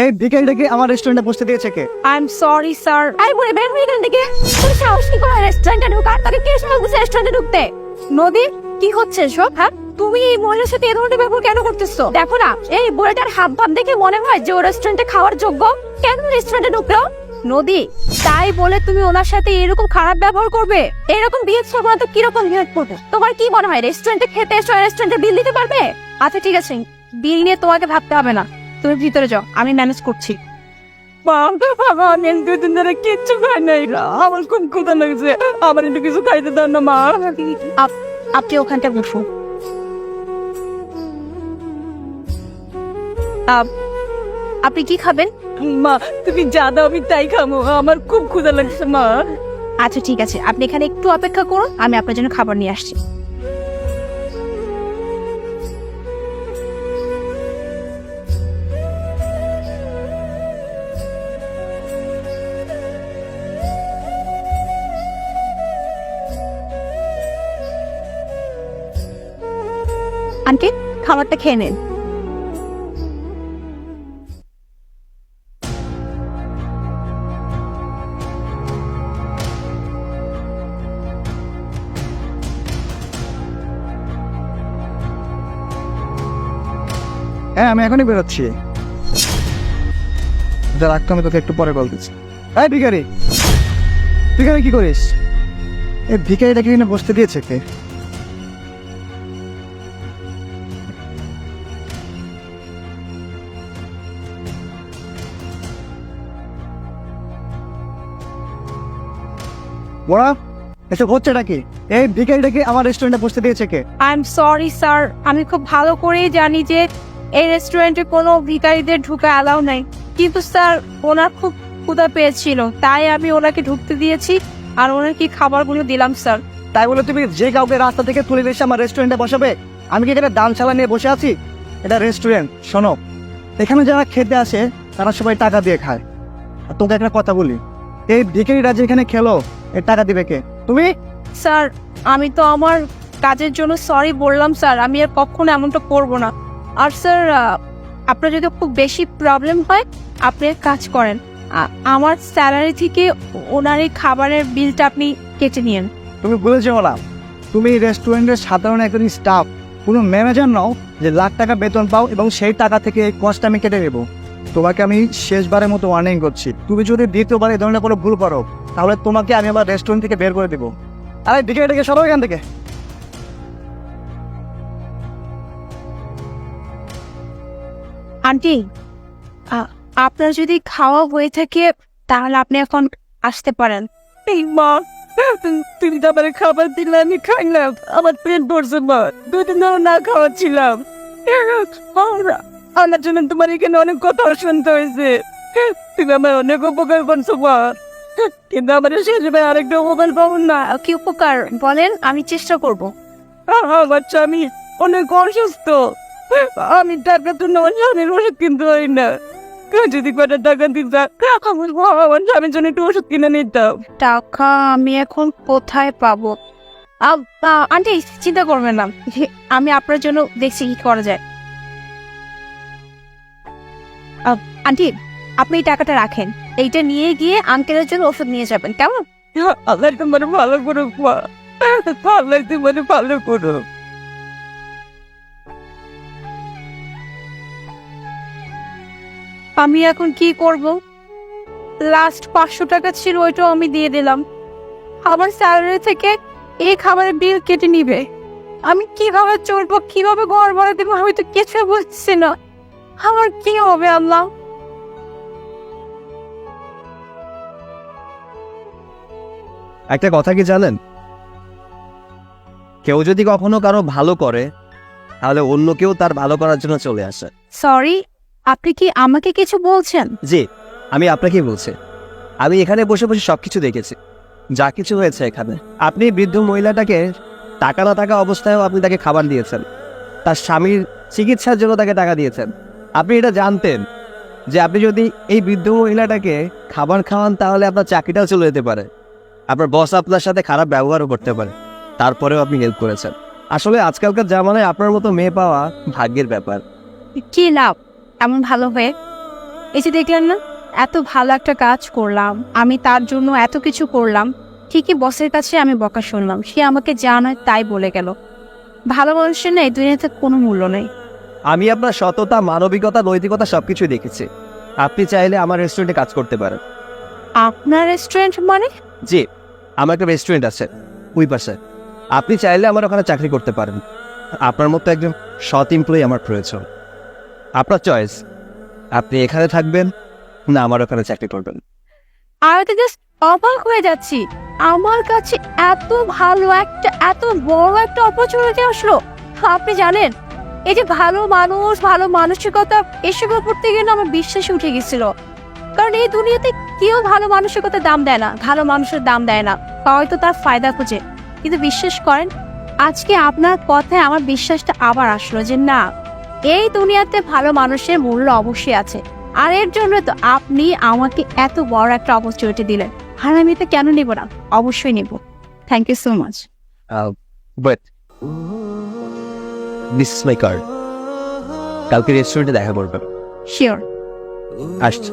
এই ভিখারিটাকে আমার রেস্টুরেন্টে বসতে দিয়েছে কে? I'm sorry sir. আই বলে বের হয়ে এখান থেকে। তুমি সাহস কি করে রেস্টুরেন্টে ঢোকার? তাকে কে সাহস দিছে রেস্টুরেন্টে ঢুকতে? নদী, কি হচ্ছে সব? হ্যাঁ, তুমি এই মহিলার সাথে এই ধরনের ব্যবহার কেন করতেছো? দেখো না, এই বুড়াটার হাব ভাব দেখে মনে হয় যে ও রেস্টুরেন্টে খাওয়ার যোগ্য। কেন রেস্টুরেন্টে ঢুকলো? নদী, তাই বলে তুমি ওনার সাথে এরকম খারাপ ব্যবহার করবে? এরকম বিহেভ করবো না তো কিরকম বিহেভ করবে? তোমার কি মনে হয় রেস্টুরেন্টে খেতে এসে রেস্টুরেন্টে বিল দিতে পারবে? আচ্ছা ঠিক আছে, বিল নিয়ে তোমাকে ভাবতে হবে না, তুমি ভিতরে যাও, আমি ম্যানেজ করছি। বাবা, আমি দুদিন ধরে কিচ্ছু খাই নাই, আমার খুব ক্ষুধা লাগছে, আমার একটু কিছু খাইতে দাও না মা। আপনি ওখানটা বসুন। আপনি কি খাবেন? মা, তুমি যা দাও আমি তাই খাবো, আমার খুব ক্ষুধা লাগছে মা। আচ্ছা ঠিক আছে, আপনি এখানে একটু অপেক্ষা করুন, আমি আপনার জন্য খাবার নিয়ে আসছি। আন্টি, খাবারটা খেয়ে নিন। হ্যাঁ, আমি এখনই বেরোচ্ছি। রাখতো, আমি তোকে একটু পরে কল দিচ্ছি। এই ভিখারি, ভিখারি কি করিস? এই ভিখারিটাকে এখানে বসতে দিয়েছে কে? বড়া, এসব হচ্ছেটা কি? এই ভিখারিটাকে আমার রেস্টুরেন্টে বসতে দিয়েছে কে? আই এম সরি স্যার, আমি খুব ভালো করেই জানি যে এই রেস্টুরেন্টে কোনো ভিখারিদের ঢুকা অ্যালাউ নাই, কিন্তু স্যার ওনার খুব ক্ষুধা পেয়েছিল, তাই আমি ওনাকে ঢুকতে দিয়েছি আর ওনাকে খাবারগুলো দিলাম স্যার। তাই বলে তুমি যে কাউকে রাস্তা থেকে তুলে এসে আমার রেস্টুরেন্টে বসাবে? আমি কি এখানে দানশালা নিয়ে বসে আছি? এটা রেস্টুরেন্ট। শোনো, এখানে যারা খেতে আসে তারা সবাই টাকা দিয়ে খায়। আর তোকে একটা কথা বলি, এই ভিখারিরা যেখানে খেলো, এর টাকা দিবে কে? তুমি? স্যার, আমি তো আমার কাজের জন্য সরি বললাম স্যার, আমি আর কখনো এমনটা করবো না। আর স্যার, আপনার যদি খুব বেশি প্রবলেম হয় আপনি এক কাজ করেন, আমার স্যালারি থেকে ওনার এই খাবারের বিলটা আপনি কেটে নিন। তুমি বুঝেছো না, তুমি রেস্টুরেন্টের সাধারণ একজন স্টাফ, কোনো ম্যানেজার নাও যে লাখ টাকা বেতন পাও এবং সেই টাকা থেকে এই কস্ট আমি কেটে নেবো। তোমাকে আমি শেষবারের মতো ওয়ার্নিং করছি, তুমি যদি দ্বিতীয়বার এই ধরনের কোনো ভুল করো তাহলে তোমাকে আমি আবার রেস্টুরেন্ট থেকে বের করে দেবো। আরে ভিখারিটাকে সরো এখান থেকে। আন্টি, আপনার যদি খাওয়া হয়ে থাকে তাহলে আপনি এখন আসতে পারেন। এই মা, তুমি তো আমার খাবার দিলে, আমি খাইলাম, আমার পেট ভরছে মা, দুদিন ধরে না খাওয়াচ্ছিলাম। আমার জন্য তোমার এখানে অনেক কথা শুনতে হয়েছে, তুমি আমার অনেক উপকার করছো মা, কিন্তু আমার শেষে আরেকটা উপকার পাবো না। কি উপকার বলেন, আমি চেষ্টা করবো। আমার স্বামী অনেক অসুস্থ, আমি টাকা তো আমার স্বামীর ওষুধ কিনতে পারি না, যদি কটা টাকা দিতাম আমার স্বামীর জন্য একটু ওষুধ কিনে নিতাম। টাকা আমি এখন কোথায় পাবো? আন্টি চিন্তা করবেন না, আমি আপনার জন্য দেখছি কি করা যায়। আন্টি, আপনি এই টাকাটা রাখেন, এইটা নিয়ে গিয়ে আঙ্কেলের জন্য ওষুধ নিয়ে যাবেন, কেমন? আল্লাহ তোমার ভালো করুক মা, আল্লাহ তোমার ভালো করুক। আমি এখন কি করব? লাস্ট 500 টাকা ছিল, ওইটাও আমি দিয়ে দিলাম, আমার স্যালারি থেকে এই খাবারের বিল কেটে নিবে। আমি কিভাবে চলবো, কিভাবে ঘর ভাড়া দেবো, আমি তো কিছু বুঝছি না, আমার কি হবে আল্লাহ। একটা কথা কি জানেন, কেউ যদি কখনো কারো ভালো করে তাহলে অন্য কেউ তার ভালো করার জন্য চলে আসে। সরি, আপনি কি আমাকে কিছু বলছেন? জি, আমি আপনাকেই বলছি। আমি এখানে বসে বসে সবকিছু দেখেছি, যা কিছু হয়েছে এখানে। আপনি বৃদ্ধ মহিলাটাকে টাকা না থাকা অবস্থায়ও আপনি তাকে খাবার দিয়েছেন, তার স্বামীর চিকিৎসার জন্য তাকে টাকা দিয়েছেন। আপনি এটা জানতেন যে আপনি যদি এই বৃদ্ধ মহিলাটাকে খাবার খাওয়ান তাহলে আপনার চাকরিটাও চলে যেতে পারে, আপনার বস আপনার সাথে খারাপ ব্যবহারও করতে পারে, তারপরেও আপনি হেল্প করেছেন। আসলে আজকালকার জামানায় আপনার মতো মেয়ে পাওয়া ভাগ্যের ব্যাপার। কি লাভ এমন ভালো হয়ে? এই যে দেখলেন না, এত ভালো একটা কাজ করলাম, আমি তার জন্য এত কিছু করলাম, ঠিকই বসের কাছে আমি বকা শুনলাম, সে আমাকে যা নয় তাই বলে গেল। ভালো মানুষের না এই দুনিয়াতে কোনো মূল্য নেই। আমি আপনার সততা, মানবিকতা, নৈতিকতা সবকিছুই দেখেছি। আপনি চাইলে আমার রেস্টুরেন্টে কাজ করতে পারেন। আপনার রেস্টুরেন্ট মানে? জি, আমার একটা রেস্টুরেন্ট আছে ওই পাশে। আপনি চাইলে আমার ওখানে চাকরি করতে পারেন। আপনার মতো একজন সৎ এমপ্লয়ি আমার প্রয়োজন। আপনার চয়েস, আপনি এখানে থাকবেন না আমার ওখানে চাকরি করবেন। আমি তো জাস্ট অবাক হয়ে যাচ্ছি, আমার কাছে এত ভালো একটা, এত বড় একটা অপরচুনিটি আসলো। আপনি জানেন, এই যে ভালো মানুষ, ভালো মানসিকতা, এসবের উপর থেকে না আমার বিশ্বাসই উঠে গেছিল। কারণ এই দুনিয়াতে কেউ ভালো মানসিকতার দাম দেয় না, ভালো মানুষের দাম দেয় না, হয়তো তার ফায়দা খোঁজে। কিন্তু বিশ্বাস করেন, আজকে আপনার কথায় আমার বিশ্বাসটা আবার আসলো যে না, এই দুনিয়াতে ভালো মানুষের মূল্য অবশ্যই আছে। আর এর জন্য তো আপনি আমাকে এত বড় একটা অপরচুনিটি দিলেন, আর আমি এটা কেন নেব না? অবশ্যই নেব। Thank you so much. But this is my card. কালকে রেস্টুরেন্টে দেখা করবেন। শিওর। আসছি।